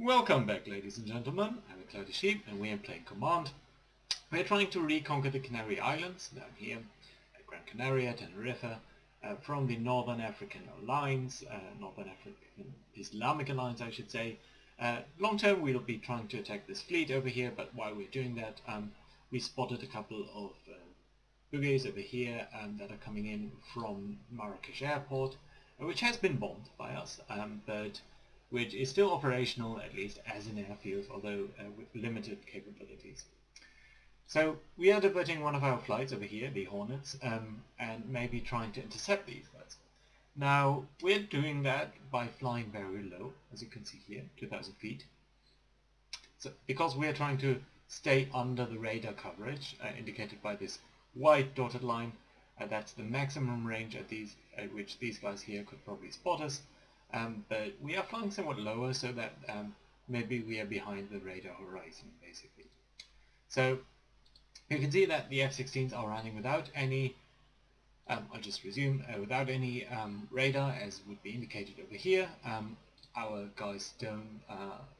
Welcome back, ladies and gentlemen. I'm a Cloudy Sheep and we are playing Command. We're trying to reconquer the Canary Islands down here at Gran Canaria, Tenerife, from the Northern African Alliance, Northern African Islamic Alliance I should say. Long term we'll be trying to attack this fleet over here, but while we're doing that we spotted a couple of buoys over here that are coming in from Marrakesh Airport, which has been bombed by us, but which is still operational, at least as an airfield, although with limited capabilities. So we are diverting one of our flights over here, the Hornets, and maybe trying to intercept these guys. Now, we're doing that by flying very low, as you can see here, 2,000 feet. So, because we're trying to stay under the radar coverage, indicated by this white dotted line, that's the maximum range at which these guys here could probably spot us. But we are flying somewhat lower so that maybe we are behind the radar horizon, basically. So you can see that the F-16s are running without any, I'll just resume, without any radar, as would be indicated over here. Our guys don't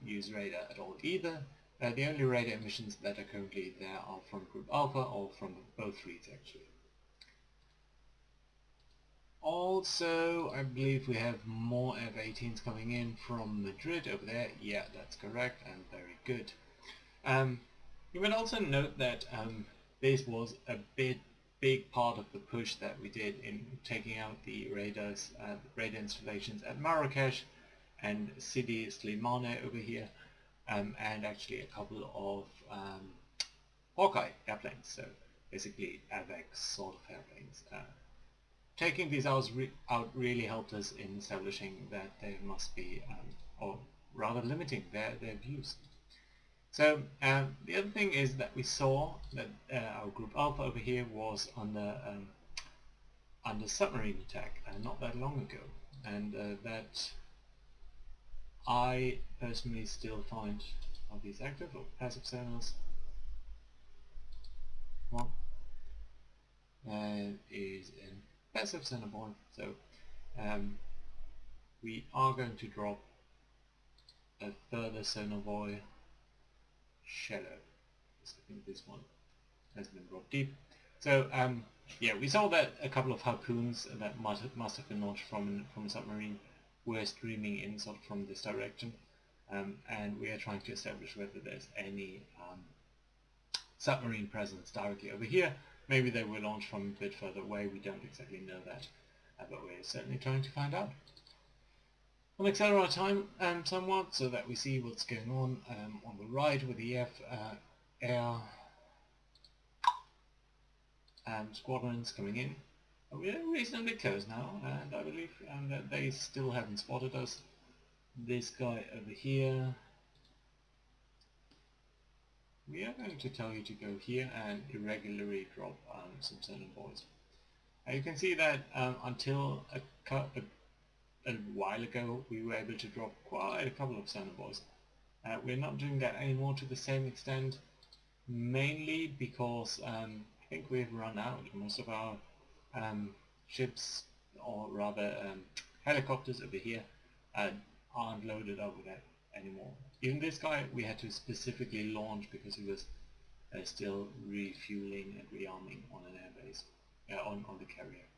use radar at all either. The only radar emissions that are currently there are from Group Alpha or from both fleets actually. Also, I believe we have more F-18s coming in from Madrid over there. Yeah, that's correct, and very good. You might also note that this was a big part of the push that we did in taking out the radar installations at Marrakesh and Sidi Slimane over here, and actually a couple of Hawkeye airplanes, so basically AVAX sort of airplanes. Taking these out really helped us in establishing that they must be, or rather limiting their views. So the other thing is that we saw that our Group Alpha over here was under submarine attack not that long ago, and that I personally still find are these active or passive sonars. One is in passive sonar buoy, so we are going to drop a further sonar buoy, Shadow. I think this one has been dropped deep. So yeah, we saw that a couple of harpoons that must have been launched from a submarine were streaming in sort of from this direction, and we are trying to establish whether there's any submarine presence directly over here. Maybe they were launched from a bit further away, we don't exactly know that, but we're certainly trying to find out. We'll accelerate our time somewhat so that we see what's going on the right with the air squadrons coming in. We're reasonably close now, and I believe that they still haven't spotted us. This guy over here, we are going to tell you to go here and irregularly drop some sonar buoys. You can see that until a while ago we were able to drop quite a couple of sonar buoys. We're not doing that anymore to the same extent, mainly because I think we've run out. Most of our ships, or rather helicopters over here, aren't loaded up with that anymore. Even this guy we had to specifically launch because he was still refueling and rearming on an airbase, on the carrier.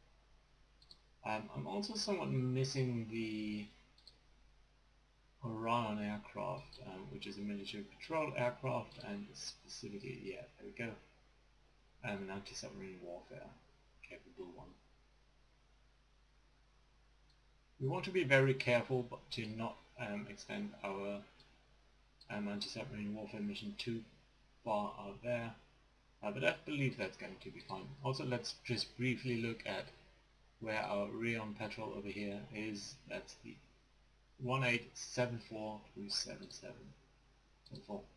I'm also somewhat missing the Orion aircraft, which is a military patrol aircraft, and specifically, yeah, there we go, an anti-submarine warfare capable one. We want to be very careful but to not extend our anti-submarine warfare mission too far out there, but I believe that's going to be fine. Also, let's just briefly look at where our Rion petrol over here is. That's the 1874-277.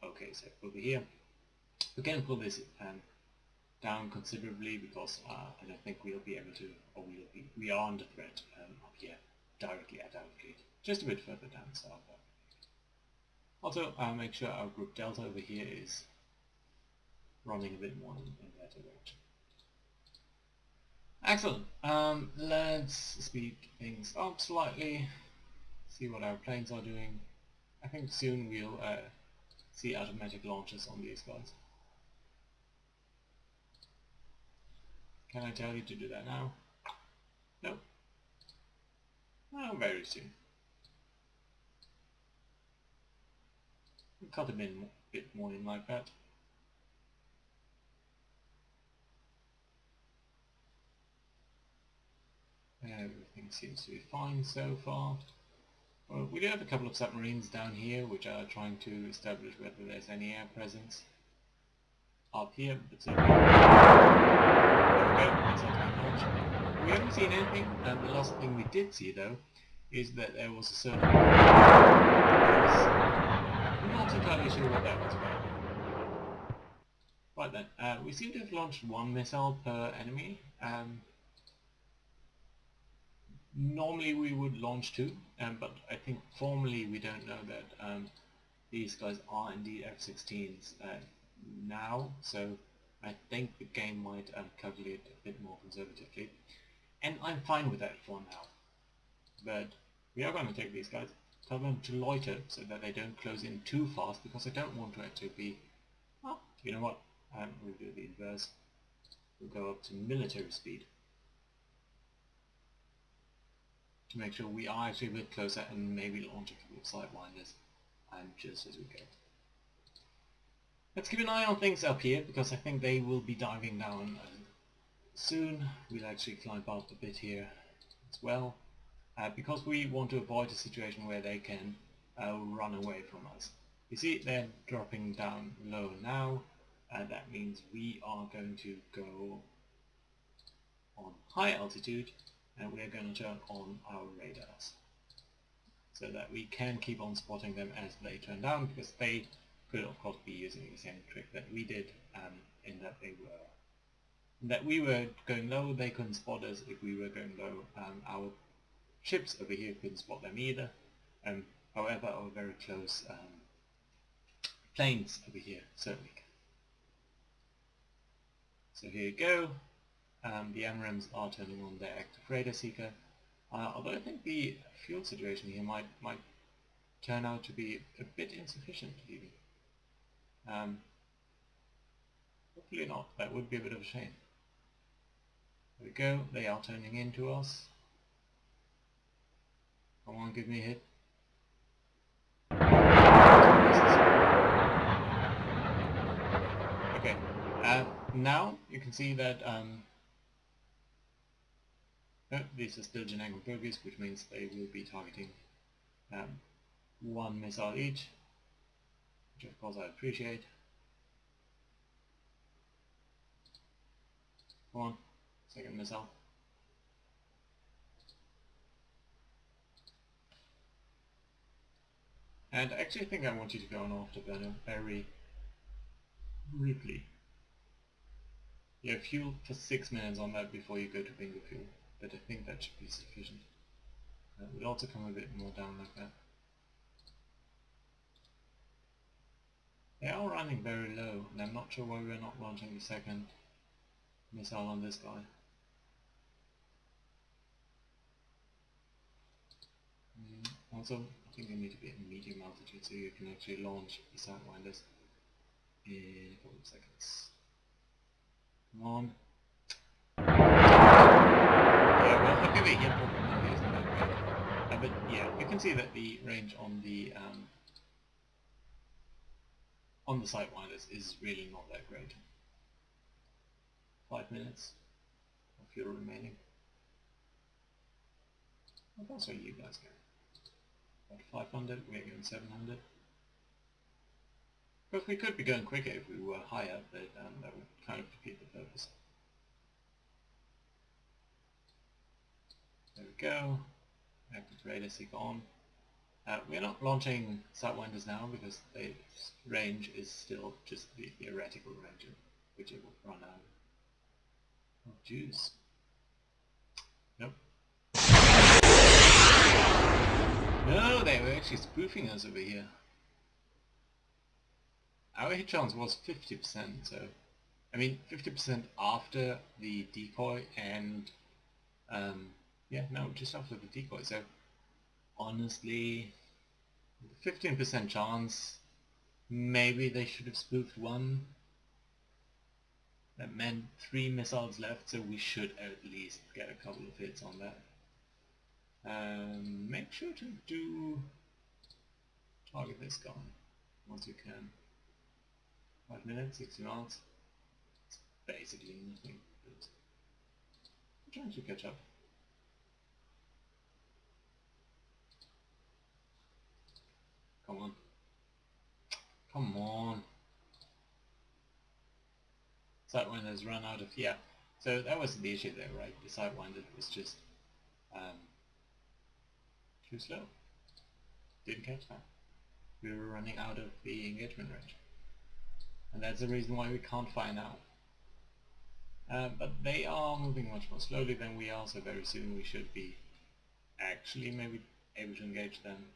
Okay, so over here we can pull this down considerably because I don't think we'll be able to, or we are under threat up here directly at our fleet, just a bit further down south. Also, make sure our Group Delta over here is running a bit more in that direction. Excellent. Let's speed things up slightly, see what our planes are doing. I think soon we'll see automatic launches on these guys. Can I tell you to do that now? No. Oh, very soon. We'll cut them in a bit more in like that. Everything seems to be fine so far. Well, we do have a couple of submarines down here which are trying to establish whether there's any air presence up here, but so there we go, that's not launched. We haven't seen anything, and the last thing we did see though is that there was a certain... I'm not entirely sure what that was about. Right then, we seem to have launched one missile per enemy. Normally we would launch two, but I think formally we don't know that these guys are indeed F-16s now, so I think the game might calculate a bit more conservatively, and I'm fine with that for now. But we are going to take these guys, tell them to loiter so that they don't close in too fast, because I don't want to actually be... Oh, you know what, we'll do the inverse. We'll go up to military speed to make sure we are actually a bit closer, and maybe launch a couple of sidewinders just as we go. Let's keep an eye on things up here, because I think they will be diving down soon. We'll actually climb up a bit here as well, because we want to avoid a situation where they can run away from us. You see, they're dropping down low now, and that means we are going to go on high altitude, and we're going to turn on our radars so that we can keep on spotting them as they turn down, because they could of course be using the same trick that we did, in that we were going low, they couldn't spot us. If we were going low, our ships over here couldn't spot them either. However, our very close planes over here certainly can. So here you go. The MRAMs are turning on their active radar seeker, although I think the fuel situation here might turn out to be a bit insufficient even. Hopefully not, that would be a bit of a shame. There we go, they are turning into us. Come on, give me a hit. Okay, now you can see that these are still Genango bogies, which means they will be targeting one missile each, which of course I appreciate. Come on, second missile. And I actually think I want you to go on afterburner very rudely. You have fuel for 6 minutes on that before you go to bingo fuel, but I think that should be sufficient. We'll also come a bit more down like that. They are running very low, and I'm not sure why we're not launching the second missile on this guy. Also, I think they need to be at medium altitude so you can actually launch the sidewinders in a couple of seconds. Come on. Yeah, well, okay, the hit probably isn't that great. But yeah, you can see that the range on the sidewinders is really not that great. 5 minutes of fuel remaining. What else are you guys going? About 500, we're going 700. Of course, we could be going quicker if we were higher, but that would kind of defeat the purpose. There we go. Active radar seek on. We're not launching sidewinders now because the range is still just the theoretical range in which it will run out. Oh, juice. Nope. No, they were actually spoofing us over here. Our hit chance was 50%, so I mean 50% after the decoy, and yeah, no, just after the decoy. So honestly, 15% chance. Maybe they should have spoofed one. That meant 3 missiles left, so we should at least get a couple of hits on that. Make sure to target this gun once you can. 5 minutes, 60 miles. It's basically nothing. I'm trying to catch up. Come on. Come on. Sidewinder run out of... yeah. So that was the issue there, right? The Sidewinder was just too slow. Didn't catch that. We were running out of the engagement range. And that's the reason why we can't fire now. But they are moving much more slowly than we are, so very soon we should be actually maybe able to engage them.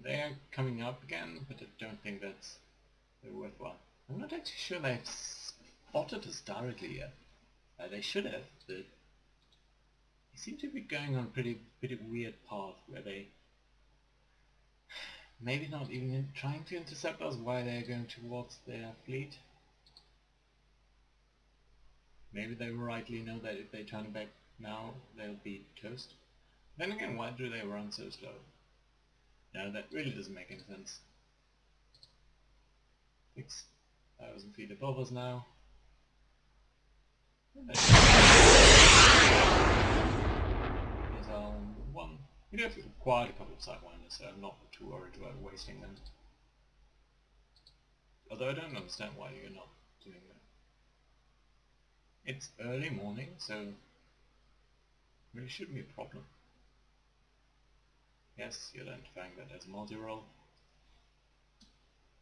They are coming up again, but I don't think that's worthwhile. I'm not actually sure they've spotted us directly yet. They should have, but they seem to be going on a pretty weird path where they maybe not even trying to intercept us while they're going towards their fleet. Maybe they rightly know that if they turn back now, they'll be toast. Then again, why do they run so slow? No, that really doesn't make any sense. 6,000 feet above us now. Here's our one. We do have quite a couple of Sidewinders, so I'm not too worried about wasting them. Although I don't understand why you're not doing that. It's early morning, so really shouldn't be a problem. Yes, you're identifying that as a multi-role.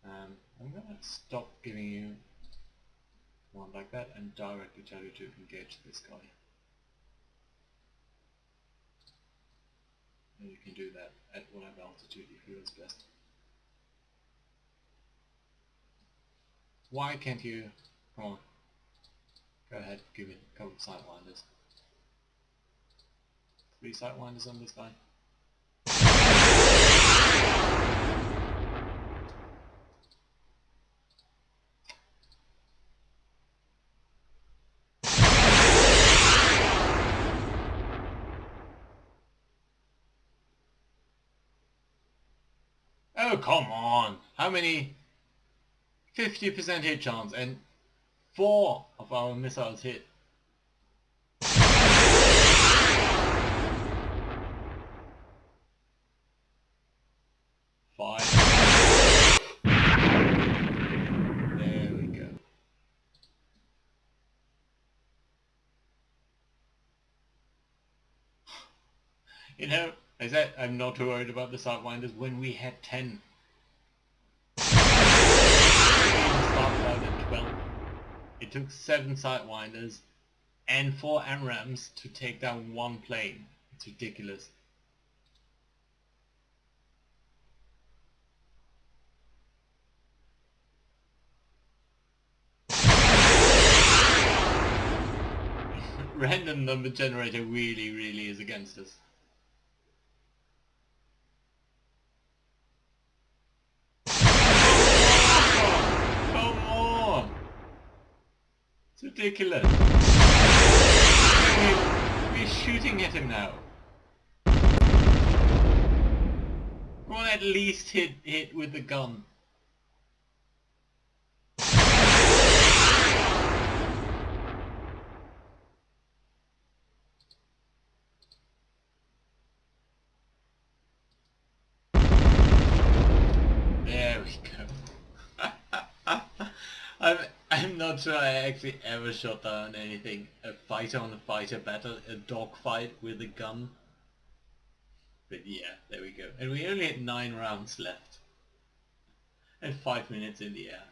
I'm gonna stop giving you one like that and directly tell you to engage this guy. And you can do that at whatever altitude you feel is best. Why can't you? Come on. Go ahead, give me a couple of Sidewinders. 3 Sidewinders on this guy. Oh, come on! How many? 50% hit chance, and 4 of our missiles hit. There we go. You know, I said I'm not too worried about the Sidewinders when we had 10. We started out at 12. It took 7 Sidewinders and 4 AMRAAMs to take down 1 plane. It's ridiculous. Random number generator really is against us. Come on! It's ridiculous. We're shooting at him now. Come on, at least hit with the gun. There we go. I'm not sure I actually ever shot down anything. A fighter on a fighter battle, a dogfight with a gun. But yeah, there we go. And we only had 9 rounds left. And 5 minutes in the air.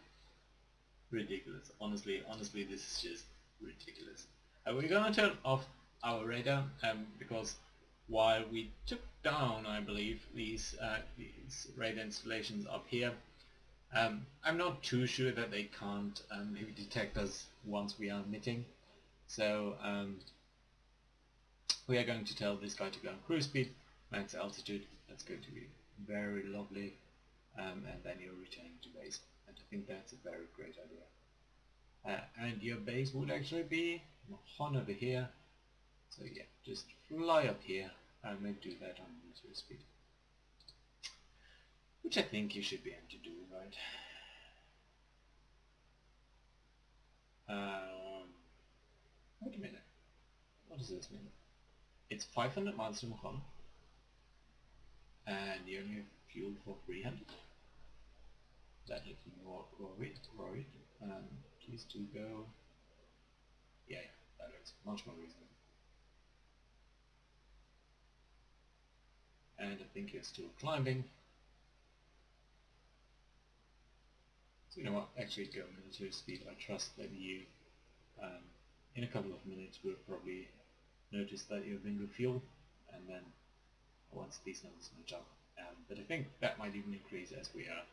Ridiculous. Honestly, this is just ridiculous. We're gonna turn off our radar because while we took down, I believe, these radar installations up here, I'm not too sure that they can't maybe detect us once we are emitting. So we are going to tell this guy to go on cruise speed, max altitude. That's going to be very lovely, and then you're returning to base. And I think that's a very great idea. And your base would actually be on over here. So yeah, just fly up here and maybe do that on military speed. Which I think you should be able to do, right? Wait a minute. What does this mean? It's 500 miles to Macon, and you only have fuel for 300. That is more worried. Please do go. Yeah, that looks much more reasonable. And I think you're still climbing. So you know what? Actually, go military speed. I trust that you, in a couple of minutes, will probably notice that you've been refueled, and then once these numbers match up. But I think that might even increase as we are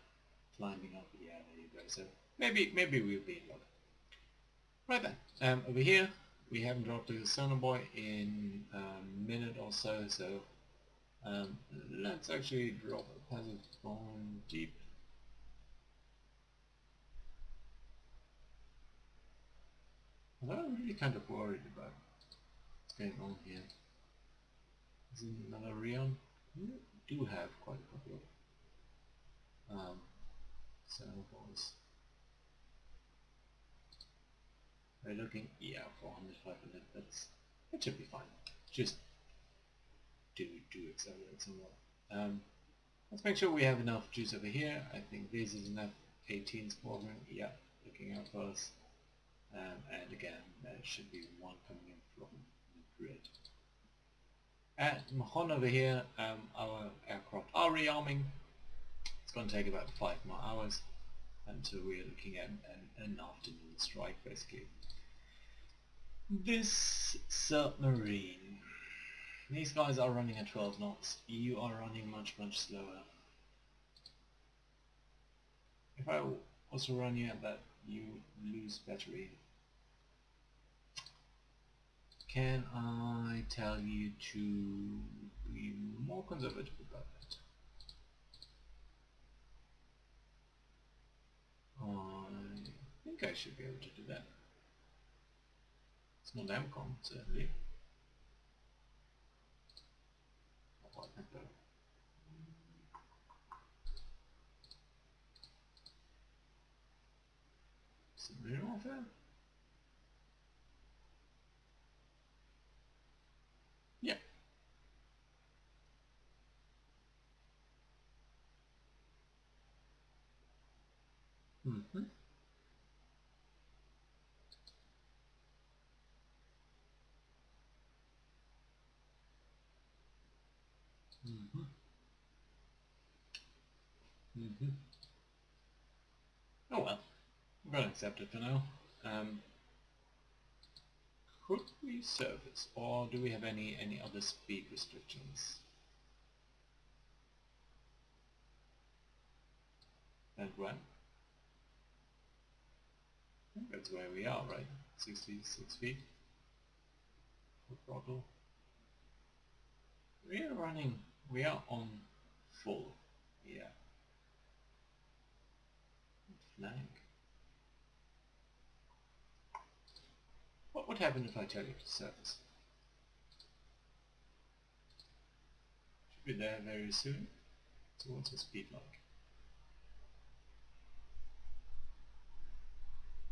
climbing up. Yeah, there you go. So maybe we'll be in luck. Right then, over here we haven't dropped the sonar buoy in a minute or so. So let's actually drop a passive bomb deep. I'm really kind of worried about what's going on here. Is it another Rion? We do have quite a couple of sonar-buoys. We're looking, yeah, 400, 500, that should be fine. Just do accelerate somewhat. Let's make sure we have enough juice over here. I think this is enough 18 squadron, yeah, looking out for us. And again, there should be one coming in from Madrid. At Mahon over here, our aircraft are rearming. It's going to take about 5 more hours until we're looking at an afternoon strike, basically. This submarine. These guys are running at 12 knots. You are running much slower. If I also run you at that, you lose battery. Can I tell you to be more conservative about that? I think I should be able to do that. It's not AMCOM, certainly. Submarine warfare? Yeah. Mm-hmm. Mm-hmm. Mm-hmm. Oh well, I'm going to accept it for now. Could we service, or do we have any other speed restrictions? And when? I think that's where we are, right? 66 feet. Full throttle. We are on full. Yeah. Flank. What would happen if I tell you to service? Should be there very soon. So what's the speed like?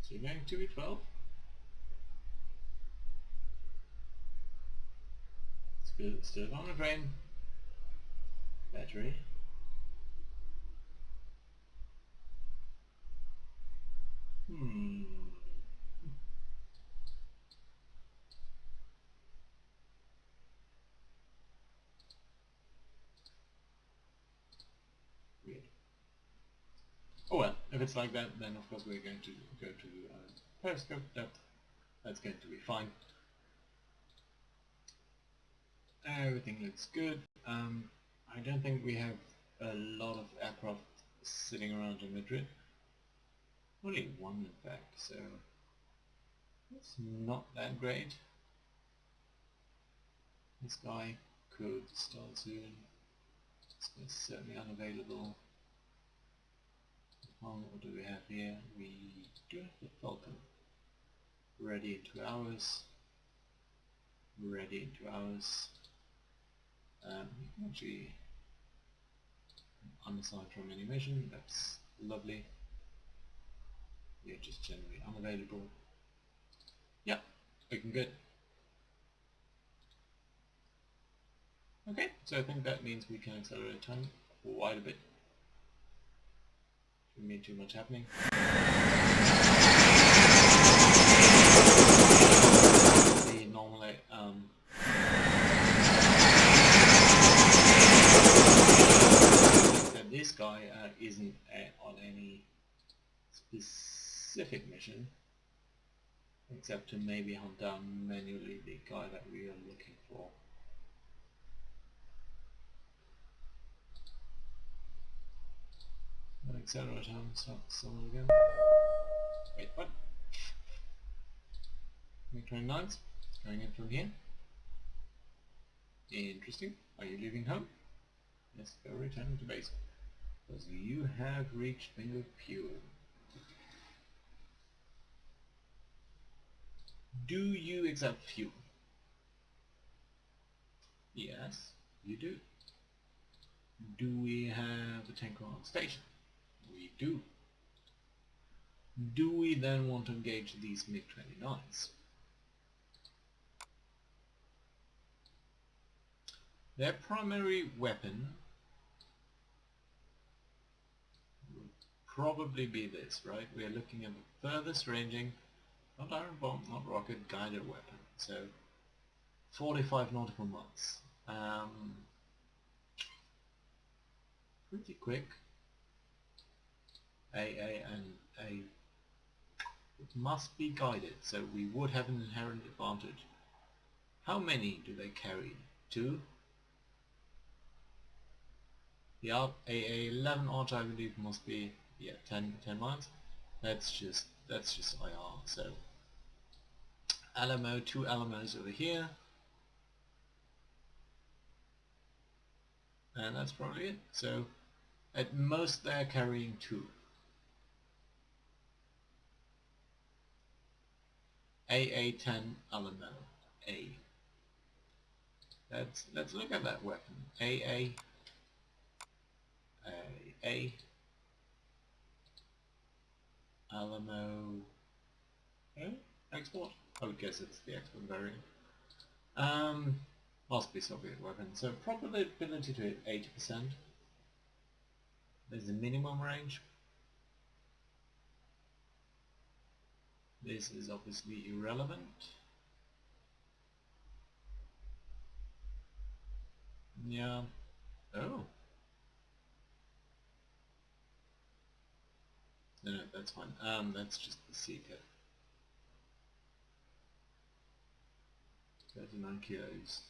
So you're going to be 12? Still on the drain. Battery. Weird. Oh well, if it's like that, then of course we're going to go to periscope depth. That's going to be fine. Everything looks good. I don't think we have a lot of aircraft sitting around in Madrid. Only one in fact, so it's not that great. This guy could start soon. It's certainly unavailable. What do we have here? We do have the Falcon. Ready in 2 hours. Ready in 2 hours. You can actually unassigned from any mission. That's lovely. You're just generally unavailable. Yeah, looking good. Okay, so I think that means we can accelerate time quite a bit. Shouldn't be too much happening. The normally that this guy isn't on any specific mission, except to maybe hunt down manually the guy that we are looking for. Accelerate home, start someone again. Wait, what? MiG-29s going in from here. Interesting. Are you leaving home? Yes, go return to base. Because you have reached bingo fuel. Do you accept fuel? Yes, you do. Do we have a tanker on station? We do. Do we then want to engage these MiG-29s? Their primary weapon will probably be this, right? We are looking at the furthest ranging, not iron bomb, not rocket, guided weapon. So 45 nautical miles. Pretty quick. It must be guided, so we would have an inherent advantage. How many do they carry? 2? The AA-11 Archer, I believe, must be 10 miles. That's just IR. So Alamo, 2 Alamos over here, and that's probably it. So at most they're carrying 2. AA-10 Alamo A. Let's look at that weapon. AA Alamo export. I would guess it's the export variant. Must be Soviet weapon. So probability to hit 80%. There's the minimum range. This is obviously irrelevant. Yeah. Oh. No, that's fine. That's just the Seeker. 39 kilos.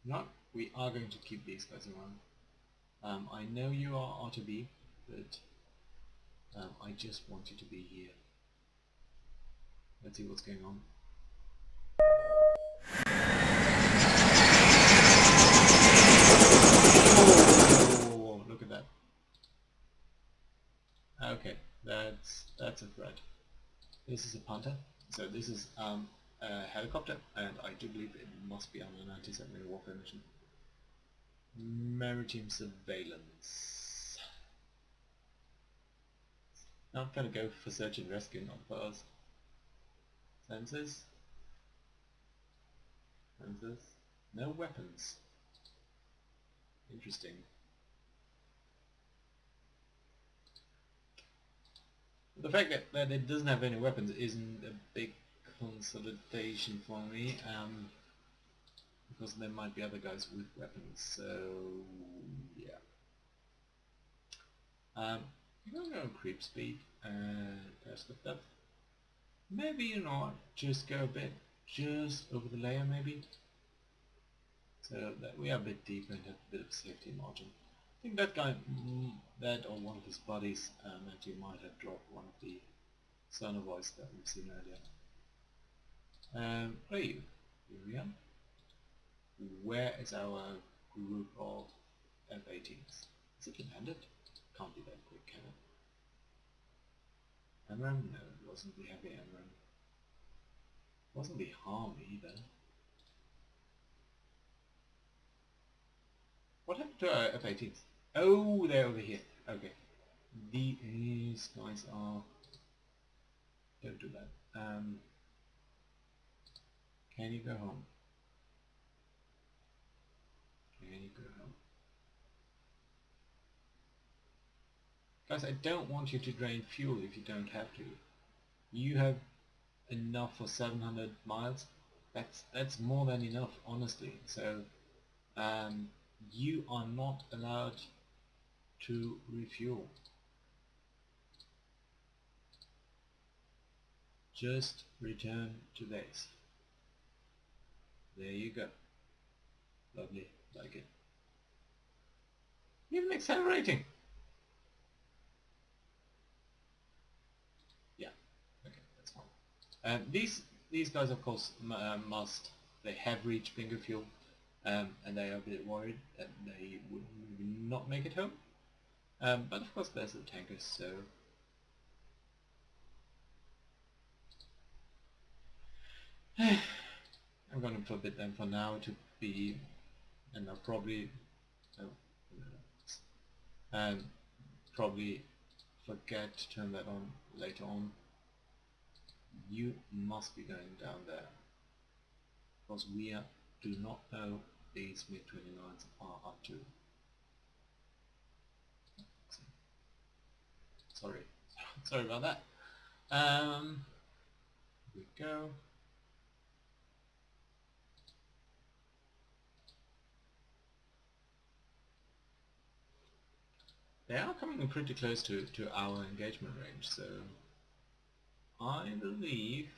No, we are going to keep these guys around. I know you are R2B, but I just want you to be here. Let's see what's going on. Oh, look at that. Okay, that's a threat. This is a punter, so this is a helicopter, and I do believe it must be on an anti-submarine warfare mission. Maritime surveillance. I'm gonna go for search and rescue, not first. Sensors. Sensors. No weapons. Interesting. The fact that it doesn't have any weapons isn't a big consolidation for me, because there might be other guys with weapons, so yeah. I'm going to go creep speed and test lift up. Maybe, you know, just go a bit just over the layer maybe, so that we are a bit deeper and have a bit of safety margin. I think that guy, that or one of his buddies, actually might have dropped one of the sonovoids that we've seen earlier. Where are you? Here we are. Where is our group of F-18s? Is it landed? Can't be that quick, can it? AMRAAM? No, it wasn't the heavy AMRAAM. It wasn't the harm either. What happened to our F-18s? Oh, they're over here. Okay. These guys are... Don't do that. Can you go home? Can you go home? Guys, I don't want you to drain fuel if you don't have to. You have enough for 700 miles. That's more than enough, honestly. So you are not allowed to refuel. Just return to base. There you go. Lovely, like it. Even accelerating. Yeah, okay, that's fine. These guys, of course, they have reached bingo fuel, and they are a bit worried that they would not make it home. But of course, there's the tankers, so I'm going to forbid them for now to be, and I'll probably, probably forget to turn that on later on. You must be going down there, because we do not know these MiG-29s are up to. Sorry about that. Here we go. They are coming pretty close to our engagement range, so I believe...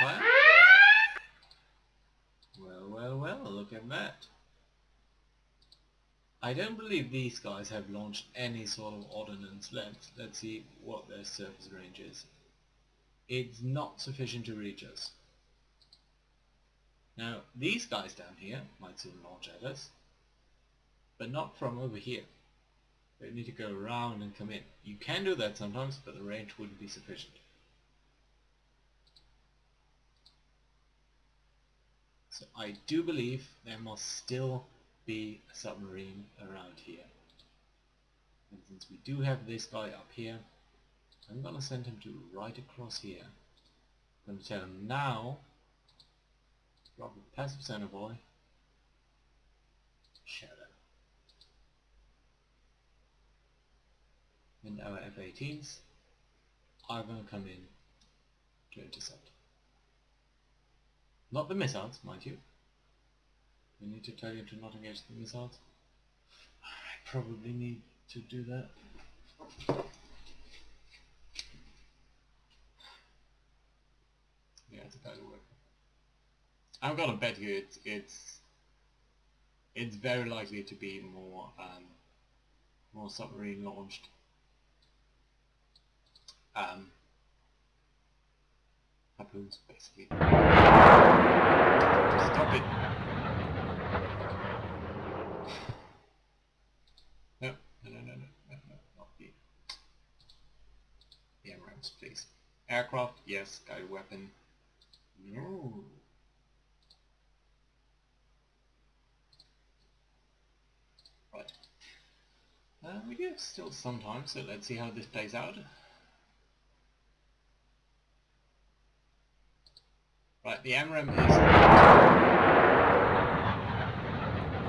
Empire? Well, look at that. I don't believe these guys have launched any sort of ordnance. Let's see what their surface range is. It's not sufficient to reach us. Now, these guys down here might soon launch at us, but not from over here. They need to go around and come in. You can do that sometimes, but the range wouldn't be sufficient. So I do believe there must still be a submarine around here. And since we do have this guy up here, I'm gonna send him to right across here. I'm gonna tell him now, drop a passive center boy, shut up. And our F-18s are gonna come in to intercept. Not the missiles, mind you. We need to tell you to not engage the missiles. I probably need to do that. Yeah, it's a better work. I'm gonna bet you it's very likely to be more submarine launched. Harpoons, basically. Stop it. No, not the AMRAAMs, please. Aircraft, yes. Guided weapon, no. Right. We do have still some time, so let's see how this plays out. Right, the AMRAAM is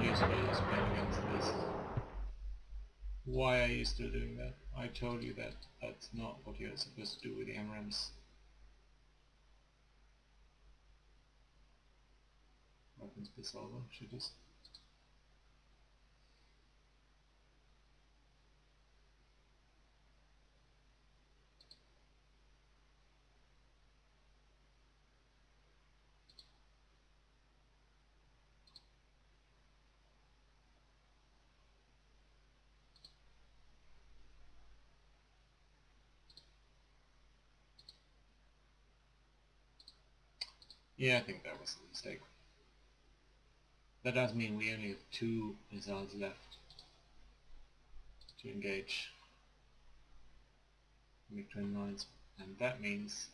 useful playing against this. Why are you still doing that? I told you that that's not what you're supposed to do with the AMRAAMs. Weapons dissolver, should just... Yeah, I think that was a mistake. That does mean we only have 2 missiles left to engage MiG-29s, and that means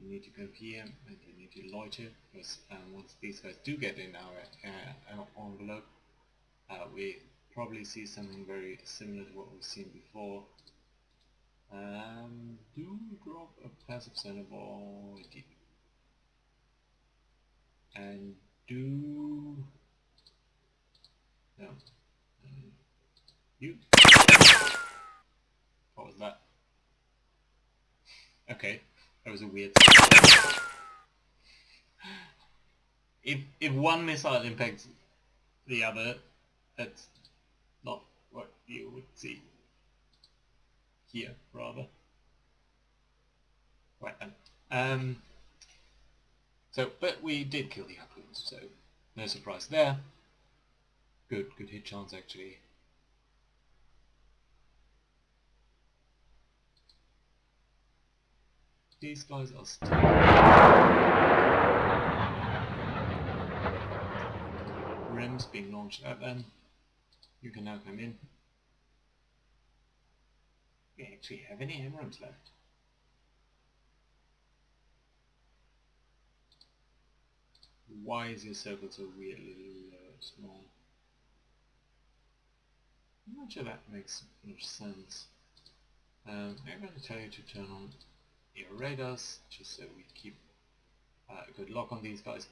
you need to go here and you need to loiter, because once these guys do get in our envelope, we probably see something very similar to what we've seen before. Do drop a passive center ball deep. And do... no. You? What was that? Okay, that was a weird sound. If one missile impacts the other, that's not what you would see here, rather. Right then. So, but we did kill the harpoons, so no surprise there. Good hit chance actually. These guys are still... rims being launched at them. You can now come in. We actually have any AMRAAMs left. Why is your circle so weirdly small? I'm not sure that makes much sense. I'm going to tell you to turn on your radars, just so we keep a good lock on these guys.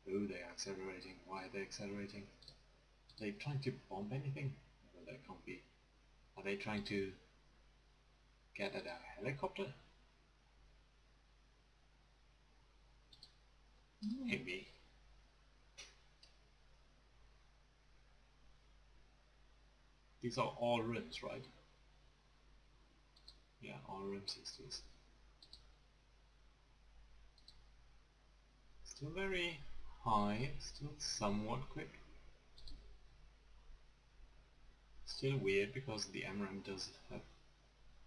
Oh, they are accelerating. Why are they accelerating? Are they trying to bomb anything? No, that can't be. Are they trying to get at our helicopter? Maybe. These are all rims, right? Yeah, all rim 60s. Still very high, still somewhat quick. Still weird because the AMRAAM does have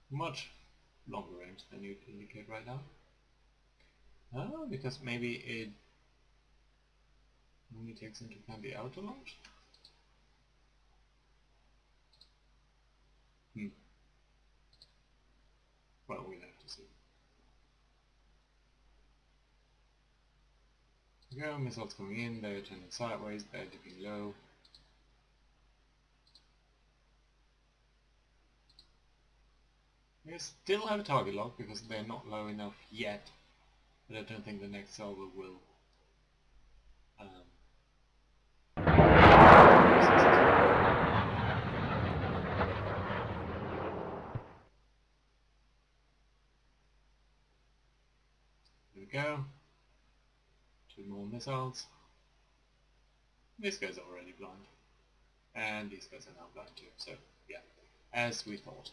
much longer range than you'd indicate right now. Oh, because maybe it only takes into account the outer launch? Well, we'll have to see. There we go, missiles coming in, they're turning sideways, they're dipping low. We still have a target lock because they're not low enough yet, but I don't think the next salvo will. There we go. 2 more missiles. This guy's already blind. And these guys are now blind too, so yeah, as we thought.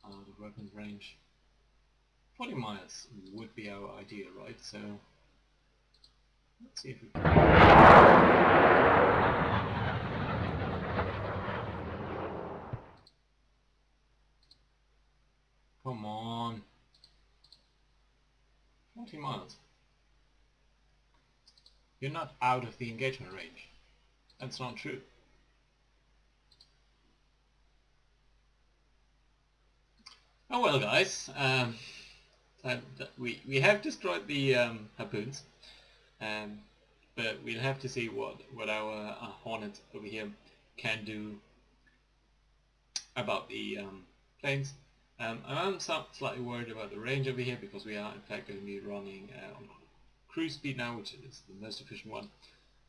Out of weapons range. 40 miles would be our idea, right? So let's see if we can. Come on. 40 miles. You're not out of the engagement range. That's not true. Oh well, guys. We have destroyed the harpoons, but we'll have to see what our Hornets over here can do about the planes. I'm slightly worried about the range over here because we are in fact going to be running on cruise speed now, which is the most efficient one.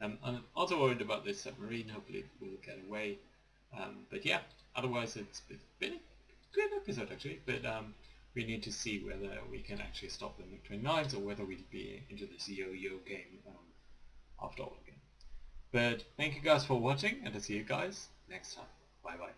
I'm also worried about this submarine. Hopefully it will get away. But yeah, otherwise it's been a good episode actually. But we need to see whether we can actually stop the MiG-29s or whether we'll be into this yo-yo game after all again. But thank you guys for watching, and I'll see you guys next time. Bye bye.